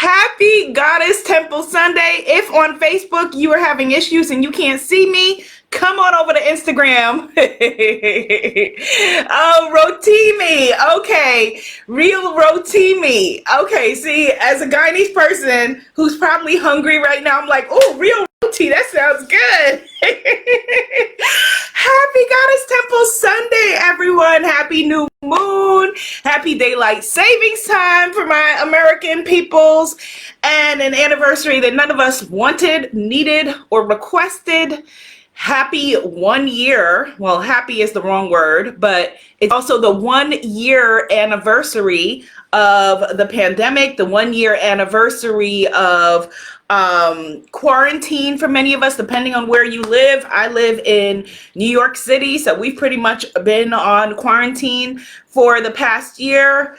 Happy Goddess Temple Sunday. If on Facebook you are having issues and you can't see me, come on over to Instagram. Oh, Rotimi. Okay. Real Rotimi. Okay. See, as a Guyanese person who's probably hungry right now, I'm like, oh, real roti. That sounds good. Happy Goddess Temple Sunday, everyone. Happy new moon. Happy daylight savings time for my American peoples. And an anniversary that none of us wanted, needed, or requested. Happy 1 year. Well, happy is the wrong word, but it's also the 1 year anniversary of the pandemic, the 1 year anniversary of quarantine for many of us, depending on where you live. I live in New York City, so we've pretty much been on quarantine for the past year.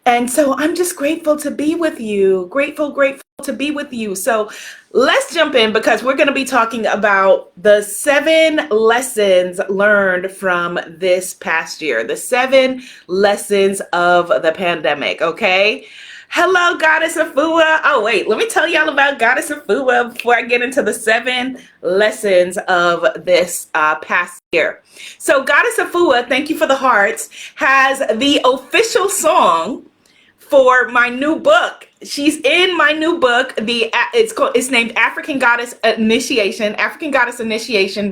And so I'm just grateful to be with you. Grateful to be with you. So let's jump in because we're going to be talking about the 7 lessons learned from this past year, the 7 lessons of the pandemic. Okay. Hello, Goddess Afua. Oh, wait, let me tell y'all about Goddess Afua before I get into the 7 lessons of this past year. So Goddess Afua, thank you for the hearts, has the official song for my new book. She's in my new book. It's named African Goddess Initiation,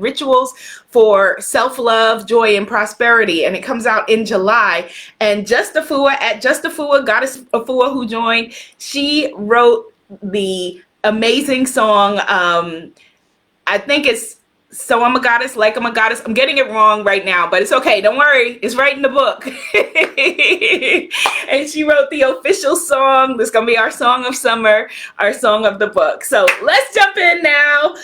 Rituals for Self-Love, Joy, and Prosperity. And it comes out in July. And Just Afua, Goddess Afua, who joined, she wrote the amazing song. I think it's So I'm a Goddess, Like I'm a Goddess. I'm getting it wrong right now, but it's okay. Don't worry. It's right in the book. And she wrote the official song. This is going to be our song of summer, our song of the book. So let's jump in now.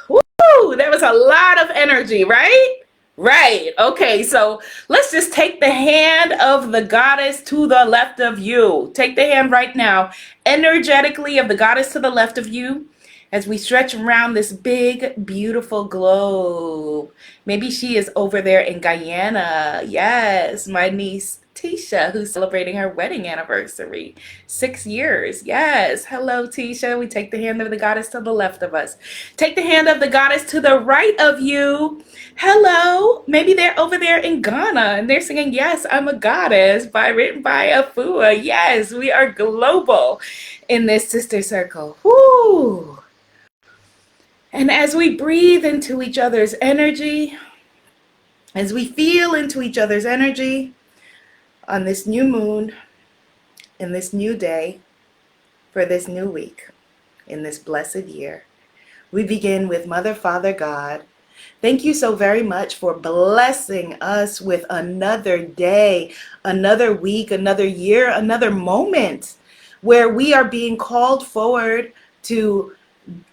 Woo, that was a lot of energy, right? Right. Okay. So let's just take the hand of the goddess to the left of you. Take the hand right now, energetically, of the goddess to the left of you, as we stretch around this big, beautiful globe. Maybe she is over there in Guyana. Yes, my niece Tisha, who's celebrating her wedding anniversary. 6 years. Yes. Hello, Tisha. We take the hand of the goddess to the left of us. Take the hand of the goddess to the right of you. Hello. Maybe they're over there in Ghana and they're singing Yes, I'm a Goddess, written by Afua. Yes, we are global in this sister circle. Woo. And as we breathe into each other's energy, as we feel into each other's energy on this new moon, in this new day, for this new week, in this blessed year, we begin with Mother, Father, God. Thank you so very much for blessing us with another day, another week, another year, another moment where we are being called forward to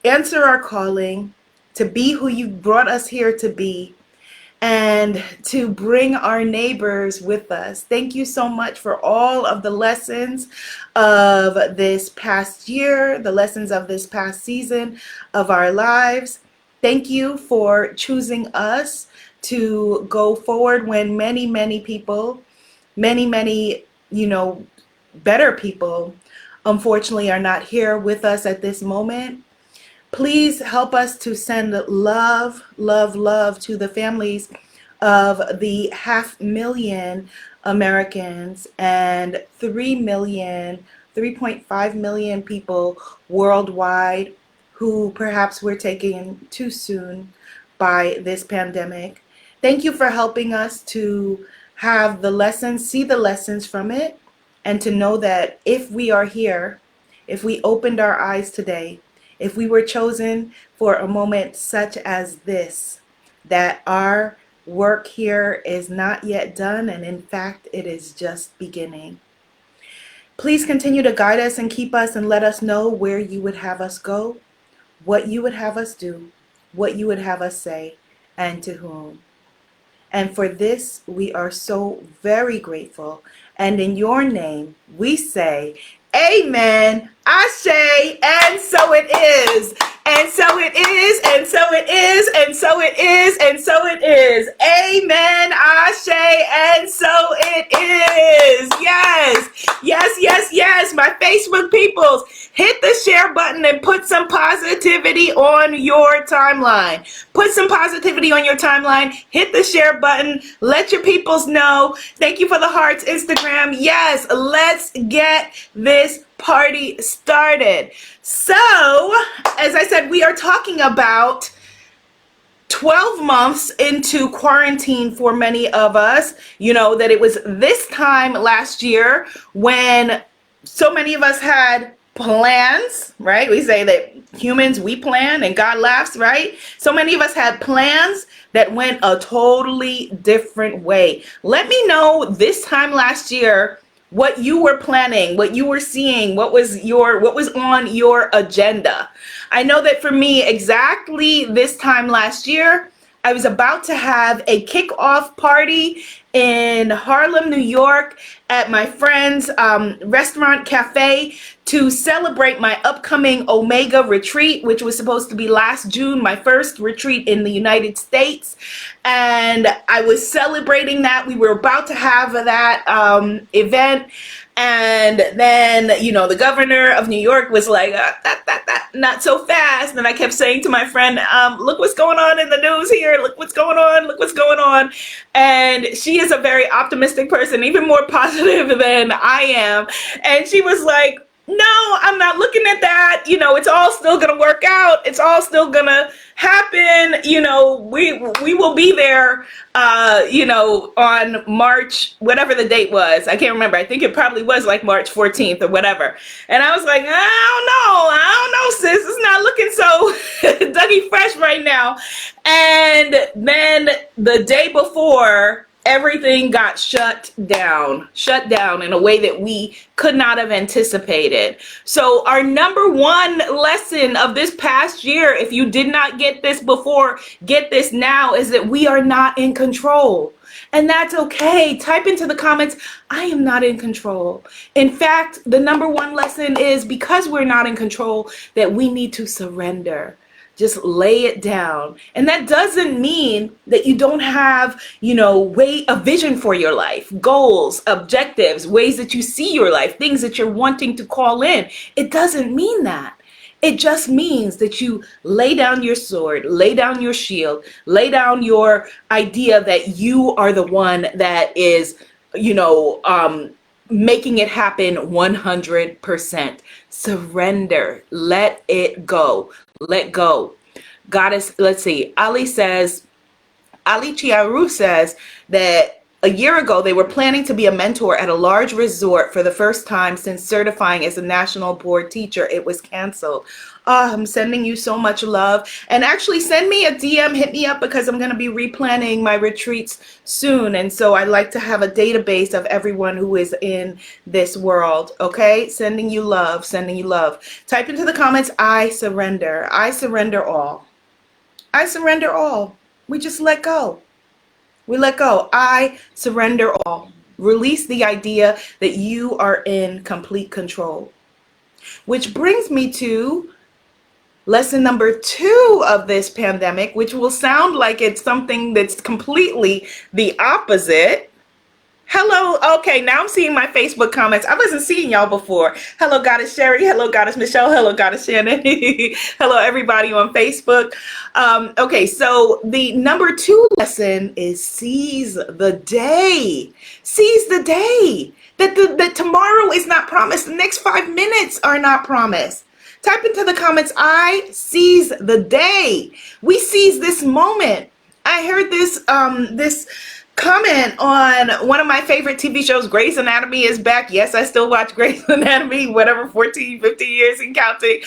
answer our calling, to be who you brought us here to be, and to bring our neighbors with us. Thank you so much for all of the lessons of this past year, the lessons of this past season of our lives. Thank you for choosing us to go forward when many people, many, better people, unfortunately, are not here with us at this moment. Please help us to send love to the families of the 500,000 Americans and 3.5 million people worldwide who perhaps were taken too soon by this pandemic. Thank you for helping us to have the lessons, see the lessons from it, and to know that if we are here, if we opened our eyes today, if we were chosen for a moment such as this, that our work here is not yet done, and in fact, it is just beginning. Please continue to guide us and keep us and let us know where you would have us go, what you would have us do, what you would have us say, and to whom. And for this, we are so very grateful. And in your name, we say, Amen, Ashe, and so it is. And so it is, and so it is, and so it is, and so it is. Amen, Ashe, and so it is. Yes, yes, yes, yes. My Facebook peoples, hit the share button and put some positivity on your timeline. Put some positivity on your timeline. Hit the share button. Let your peoples know. Thank you for the hearts, Instagram. Yes, let's get this party started. So, as I said, we are talking about 12 months into quarantine for many of us. You know that it was this time last year when so many of us had plans, right? We say that humans, we plan and God laughs, right? So many of us had plans that went a totally different way. Let me know this time last year what you were planning, what you were seeing, what was on your agenda. I know that for me, exactly this time last year, I was about to have a kickoff party in Harlem, New York at my friend's restaurant cafe to celebrate my upcoming Omega retreat, which was supposed to be last June, my first retreat in the United States. And I was celebrating that. We were about to have that event. And then, you know, the governor of New York was like, not so fast. And I kept saying to my friend, look what's going on in the news here. Look what's going on. Look what's going on. And she is a very optimistic person, even more positive than I am. And she was like, no, I'm not looking at that. You know, it's all still going to work out. It's all still going to happen. You know, we will be there, you know, on March, whatever the date was. I can't remember. I think it probably was like March 14th or whatever. And I was like, I don't know, sis. It's not looking so Dougie fresh right now. And then the day before, everything got shut down in a way that we could not have anticipated. So our number one lesson of this past year, if you did not get this before, get this now, is that we are not in control. And that's okay. Type into the comments, I am not in control. In fact, the number one lesson is because we're not in control, that we need to surrender. Just lay it down. And that doesn't mean that you don't have, you know, a vision for your life, goals, objectives, ways that you see your life, things that you're wanting to call in. It doesn't mean that. It just means that you lay down your sword, lay down your shield, lay down your idea that you are the one that is, you know, making it happen 100%. Surrender. Let it go. Let go. Goddess, let's see. Ali Chiaru says that a year ago, they were planning to be a mentor at a large resort for the first time since certifying as a national board teacher. It was canceled. I'm sending you so much love. And actually send me a DM, hit me up, because I'm going to be replanning my retreats soon. And so I'd like to have a database of everyone who is in this world. Okay? Sending you love, sending you love. Type into the comments, I surrender. I surrender all. I surrender all. We just let go. We let go. I surrender all. Release the idea that you are in complete control. Which brings me to lesson number 2 of this pandemic, which will sound like it's something that's completely the opposite. Hello. Okay, now I'm seeing my Facebook comments. I wasn't seeing y'all before. Hello, Goddess Sherry. Hello, Goddess Michelle. Hello, Goddess Shannon. Hello, everybody on Facebook. Okay, so the number 2 lesson is seize the day. Seize the day. That tomorrow is not promised. The next 5 minutes are not promised. Type into the comments, I seize the day. We seize this moment. I heard this comment on one of my favorite TV shows, Grey's Anatomy is back. Yes, I still watch Grey's Anatomy, whatever, 14, 15 years and counting.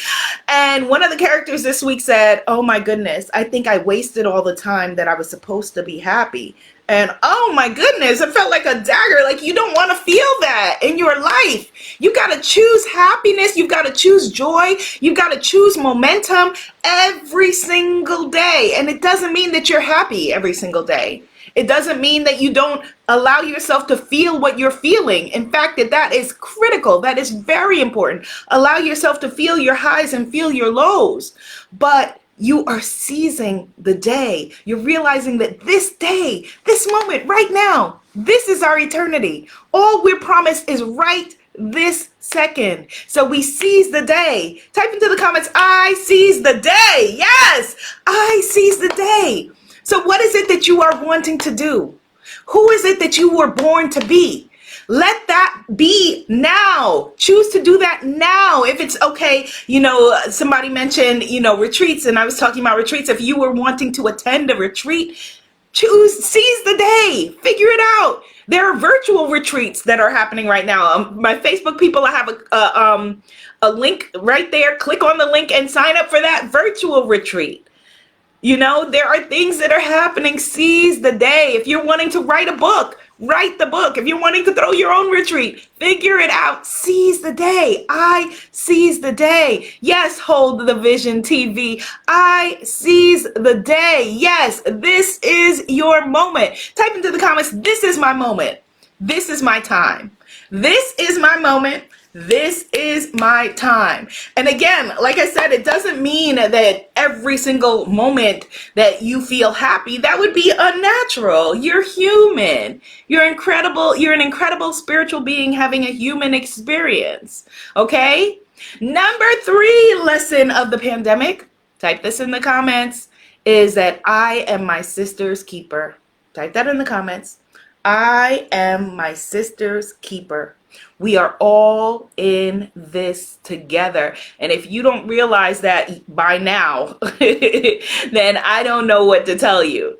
And one of the characters this week said, oh my goodness, I think I wasted all the time that I was supposed to be happy. And oh my goodness, it felt like a dagger. Like, you don't want to feel that in your life. You got to choose happiness. You've got to choose joy. You've got to choose momentum every single day. And it doesn't mean that you're happy every single day. It doesn't mean that you don't allow yourself to feel what you're feeling. In fact, that is critical. That is very important. Allow yourself to feel your highs and feel your lows. But you are seizing the day. You're realizing that this day, this moment right now, this is our eternity. All we're promised is right this second. So we seize the day. Type into the comments, I seize the day. Yes, I seize the day. So what is it that you are wanting to do? Who is it that you were born to be? Let that be now. Choose to do that now. If it's okay, somebody mentioned, retreats, and I was talking about retreats. If you were wanting to attend a retreat, seize the day, figure it out. There are virtual retreats that are happening right now. My Facebook people, I have a link right there. Click on the link and sign up for that virtual retreat. There are things that are happening. Seize the day. If you're wanting to write a book, write the book. If you're wanting to throw your own retreat, figure it out. Seize the day. I seize the day. Yes, Hold the Vision TV. I seize the day. Yes, this is your moment. Type into the comments, this is my moment. This is my time. This is my moment. This is my time. And again, like I said, it doesn't mean that every single moment that you feel happy, that would be unnatural. You're human. You're incredible. You're an incredible spiritual being having a human experience. Okay? Number 3 lesson of the pandemic, type this in the comments, is that I am my sister's keeper. Type that in the comments. I am my sister's keeper. We are all in this together. And if you don't realize that by now, then I don't know what to tell you.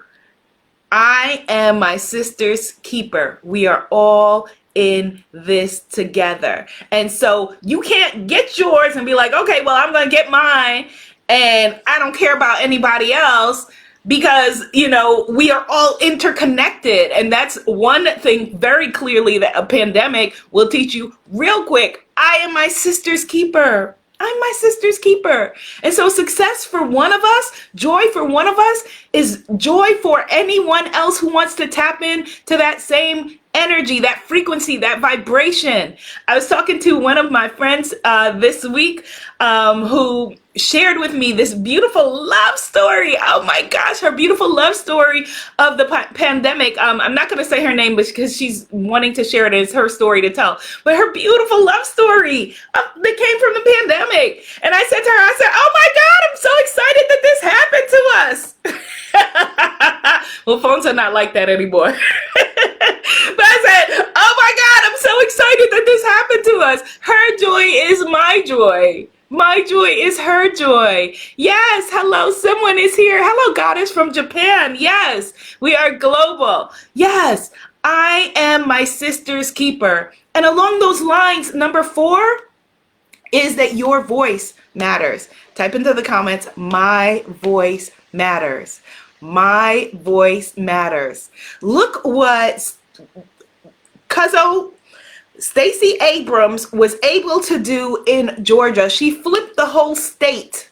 I am my sister's keeper. We are all in this together. And so you can't get yours and be like, okay, well, I'm going to get mine and I don't care about anybody else. Because, we are all interconnected. And that's one thing very clearly that a pandemic will teach you real quick. I am my sister's keeper. I'm my sister's keeper. And so success for one of us, joy for one of us, is joy for anyone else who wants to tap in to that same energy, that frequency, that vibration. I was talking to one of my friends this week who shared with me this beautiful love story. Oh my gosh, her beautiful love story of the pandemic. I'm not going to say her name because she's wanting to share it as her story to tell. But her beautiful love story that came from the pandemic. And I said to her, oh my God, I'm so excited that this happened to us. Well, phones are not like that anymore. But I said, oh my God, I'm so excited that this happened to us. Her joy is my joy. My joy is her joy. Yes, hello, someone is here. Hello, Goddess from Japan. Yes, we are global. Yes, I am my sister's keeper. And along those lines, number 4 is that your voice matters. Type into the comments, my voice matters. My voice matters. Look what Cuzzo Stacey Abrams was able to do in Georgia. She flipped the whole state.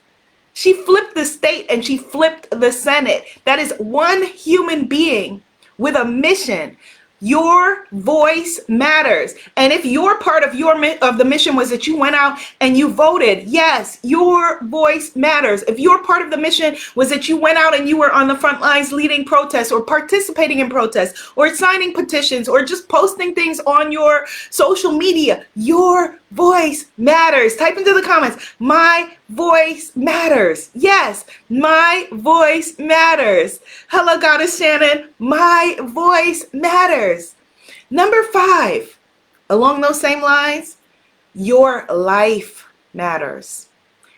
She flipped the state and she flipped the Senate. That is one human being with a mission. Your voice matters. And if your part of the mission was that you went out and you voted, yes, your voice matters. If your part of the mission was that you went out and you were on the front lines leading protests or participating in protests or signing petitions or just posting things on your social media, your voice matters. Type into the comments, my voice matters. Yes, my voice matters. Hello, Goddess Shannon. My voice matters. Number 5, along those same lines, your life matters.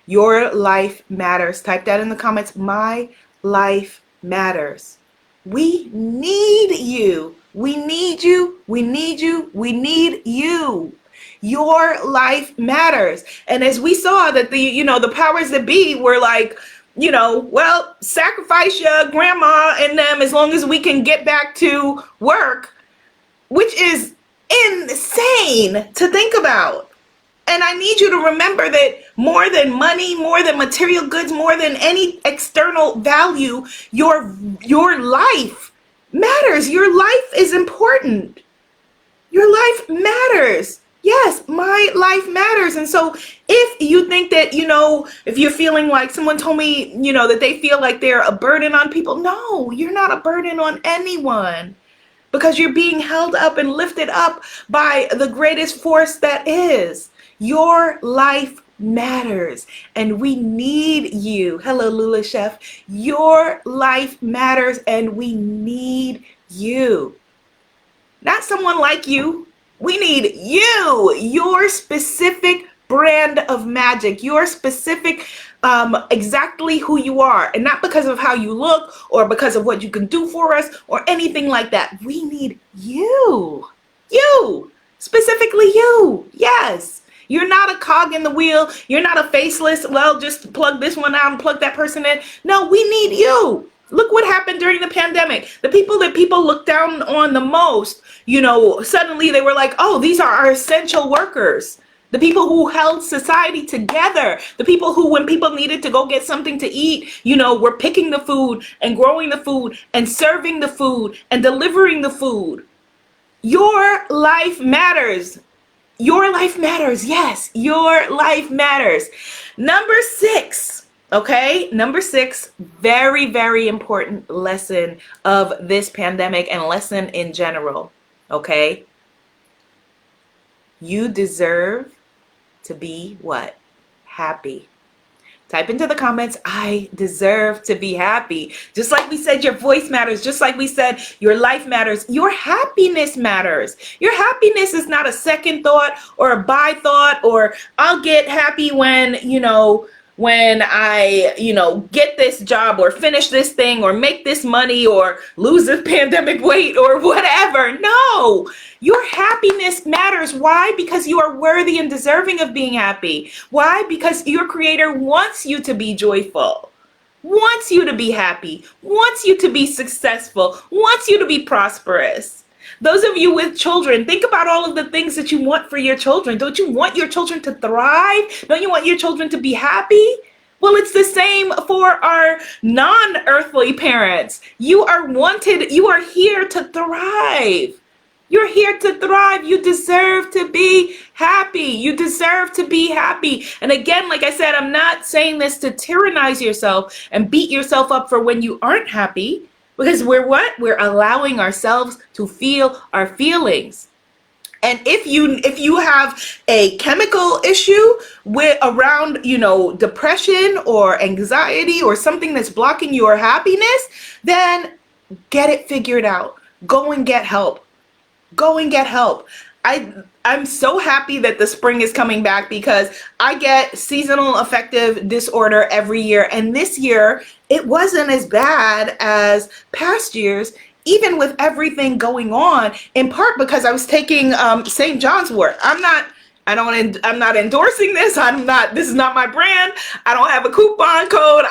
Your life matters. Type that in the comments. My life matters. We need you. We need you. We need you. We need you. Your life matters. And as we saw that the powers that be were like, well, sacrifice your grandma and them as long as we can get back to work, which is insane to think about. And I need you to remember that more than money, more than material goods, more than any external value, your life matters. Your life is important. Your life matters. Yes, my life matters. And so if you think that, if you're feeling like someone told me, that they feel like they're a burden on people, no, you're not a burden on anyone, because you're being held up and lifted up by the greatest force that is. Your life matters, and we need you. Hello, Lula Chef. Your life matters, and we need you. Not someone like you. We need you, your specific brand of magic, your specific, exactly who you are, and not because of how you look or because of what you can do for us or anything like that. We need you, specifically you. Yes. You're not a cog in the wheel. You're not a faceless, well, just plug this one out and plug that person in. No, we need you. Look what happened during the pandemic. The people that people looked down on the most, suddenly they were like, oh, these are our essential workers. The people who held society together. The people who, when people needed to go get something to eat, were picking the food and growing the food and serving the food and delivering the food. Your life matters. Your life matters. Yes, your life matters. Number 6. Okay, number 6, very, very important lesson of this pandemic and lesson in general. Okay, you deserve to be what? Happy. Type into the comments, I deserve to be happy. Just like we said, your voice matters. Just like we said, your life matters. Your happiness matters. Your happiness is not a second thought or a by thought, or I'll get happy when I, get this job or finish this thing or make this money or lose this pandemic weight or whatever. No, your happiness matters. Why? Because you are worthy and deserving of being happy. Why? Because your creator wants you to be joyful, wants you to be happy, wants you to be successful, wants you to be prosperous. Those of you with children, think about all of the things that you want for your children. Don't you want your children to thrive? Don't you want your children to be happy? Well, it's the same for our non-earthly parents. You are wanted. You are here to thrive. You're here to thrive. You deserve to be happy. You deserve to be happy. And again, like I said, I'm not saying this to tyrannize yourself and beat yourself up for when you aren't happy. Because we're what? We're allowing ourselves to feel our feelings. And if you have a chemical issue around, depression or anxiety or something that's blocking your happiness, then get it figured out. Go and get help. Go and get help. I'm so happy that the spring is coming back, because I get seasonal affective disorder every year. And this year, it wasn't as bad as past years, even with everything going on, in part because I was taking St. John's wort. I'm not endorsing this. This is not my brand. I don't have a coupon code.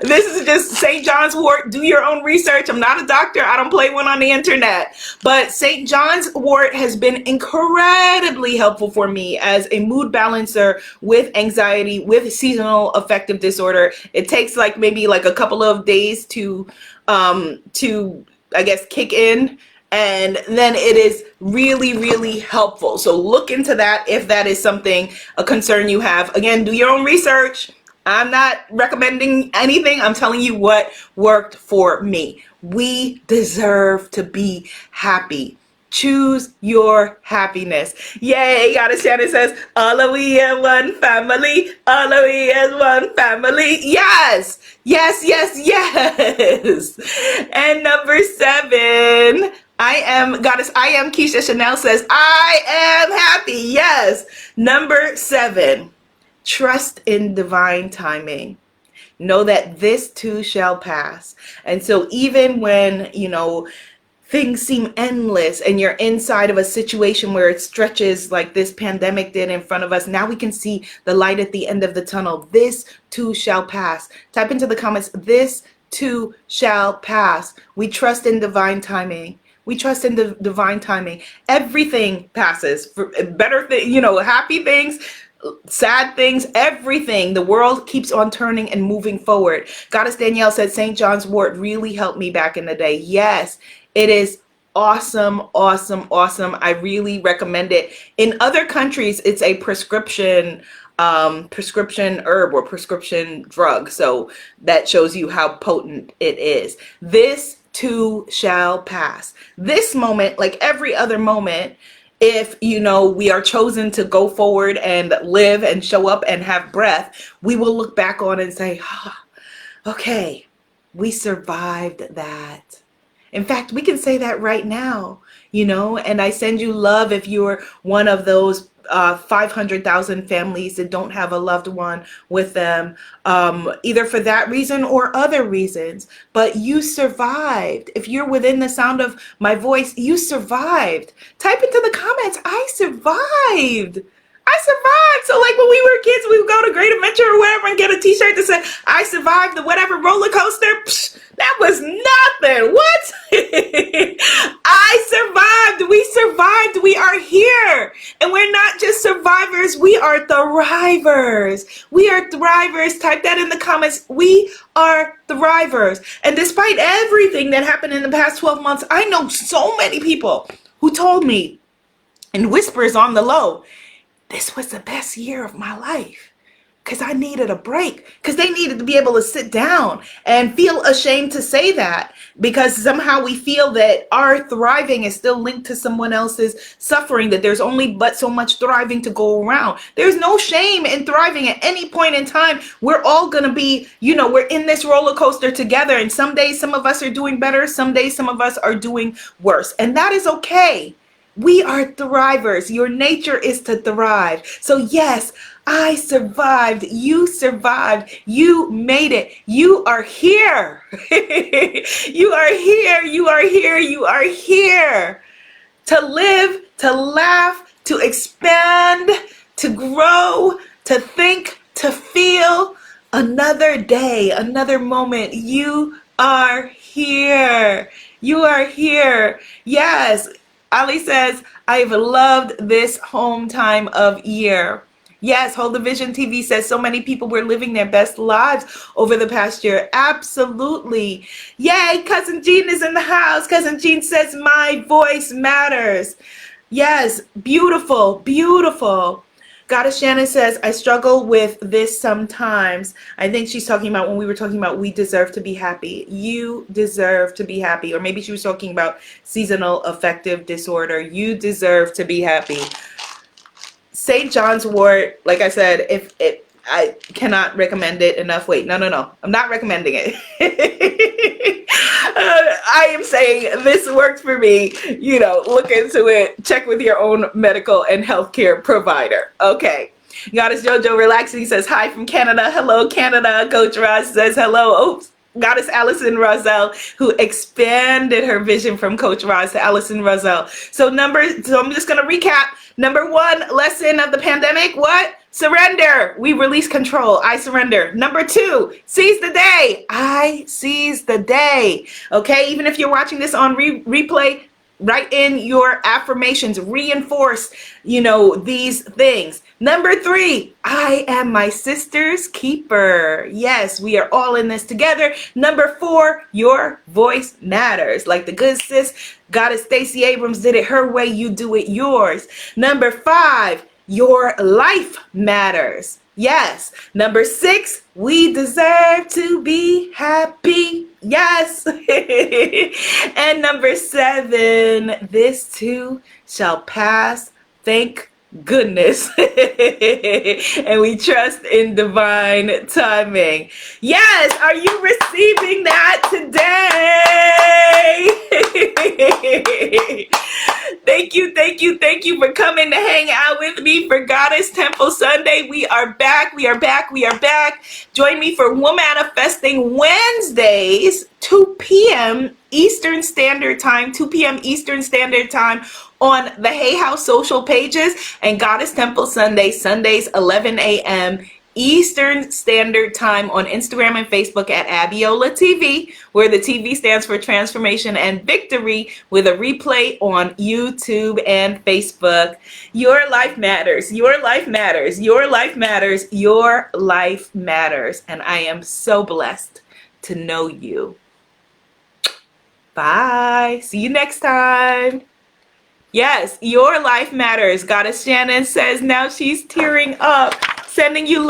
This is just St. John's wort. Do your own research. I'm not a doctor. I don't play one on the internet. But St. John's wort has been incredibly helpful for me as a mood balancer with anxiety, with seasonal affective disorder. It takes maybe a couple of days to I guess kick in. And then it is really, really helpful. So look into that if that is a concern you have. Again, do your own research. I'm not recommending anything. I'm telling you what worked for me. We deserve to be happy. Choose your happiness. Yay, Goddess Shannon says, all of we as one family. All of we as one family. Yes, yes, yes, yes. And number 7, I am Keisha Chanel says, I am happy. Yes. Number 7, trust in divine timing. Know that this too shall pass. And so even when, things seem endless and you're inside of a situation where it stretches like this pandemic did in front of us, now we can see the light at the end of the tunnel. This too shall pass. Type into the comments, this too shall pass. We trust in divine timing. We trust in the divine timing. Everything passes. For better things, happy things sad things, everything. The world keeps on turning and moving forward. Goddess Danielle said St. John's wort really helped me back in the day. Yes, it is awesome, awesome, awesome. I really recommend it. In other countries, it's a prescription herb or prescription drug. So that shows you how potent it is. This too shall pass. This moment, like every other moment, if we are chosen to go forward and live and show up and have breath, we will look back on and say, okay, we survived that. In fact, we can say that right now, and I send you love if you're one of those 500,000 families that don't have a loved one with them, either for that reason or other reasons. But you survived. If you're within the sound of my voice, you survived. Type into the comments, I survived. I survived. So like when we were kids, we would go to Great Adventure or whatever and get a t-shirt that said, I survived the whatever roller coaster. Psh, that was nothing. What? I survived. We survived. We are here. And we're not just survivors. We are thrivers. We are thrivers. Type that in the comments. We are thrivers. And despite everything that happened in the past 12 months, I know so many people who told me in whispers on the low, this was the best year of my life, because I needed a break, because they needed to be able to sit down and feel ashamed to say that, because somehow we feel that our thriving is still linked to someone else's suffering, that there's only but so much thriving to go around. There's no shame in thriving at any point in time. We're all going to be, we're in this roller coaster together, and some days some of us are doing better, some days some of us are doing worse, and that is okay. We are thrivers. Your nature is to thrive. So yes, I survived. You survived. You made it. You are here. You are here. You are here. You are here to live, to laugh, to expand, to grow, to think, to feel. Another day, another moment. You are here. You are here. Yes. Ali says, I've loved this home time of year. Yes, Hold the Vision TV says so many people were living their best lives over the past year. Absolutely. Yay, Cousin Jean is in the house. Cousin Jean says, my voice matters. Yes, beautiful, beautiful. Goddess Shannon says, I struggle with this sometimes. I think she's talking about when we were talking about we deserve to be happy. You deserve to be happy. Or maybe she was talking about seasonal affective disorder. You deserve to be happy. St. John's wort, like I said, I cannot recommend it enough. Wait, no. I'm not recommending it. I am saying this works for me. Look into it. Check with your own medical and healthcare provider. Okay. Goddess Jojo Relaxing says hi from Canada. Hello, Canada. Coach Roz says hello. Oops. Goddess Allison Roselle, who expanded her vision from Coach Roz to Allison Roselle. So I'm just going to recap. Number 1 lesson of the pandemic, what? Surrender. We release control. I surrender. Number 2, seize the day. I seize the day. Okay, even if you're watching this on replay, write in your affirmations. Reinforce, these things. Number 3, I am my sister's keeper. Yes, we are all in this together. Number 4, your voice matters. Like the good sis, Goddess Stacey Abrams did it her way, you do it yours. Number 5, your life matters. Yes. Number 6, we deserve to be happy. Yes. And number 7, this too shall pass. Thank goodness. And we trust in divine timing. Yes. Are you receiving that today? Thank you for coming to hang out with me for Goddess Temple Sunday. We are back. Join me for Womanifesting Wednesdays, 2 p.m. Eastern Standard Time, on the Hay House social pages, and Goddess Temple Sundays, 11 a.m. Eastern Standard Time on Instagram and Facebook at Abiola TV, where the TV stands for Transformation and Victory, with a replay on YouTube and Facebook. Your life matters. Your life matters. Your life matters. Your life matters. And I am so blessed to know you. Bye. See you next time. Yes, your life matters. Goddess Shannon says now she's tearing up. Sending you love.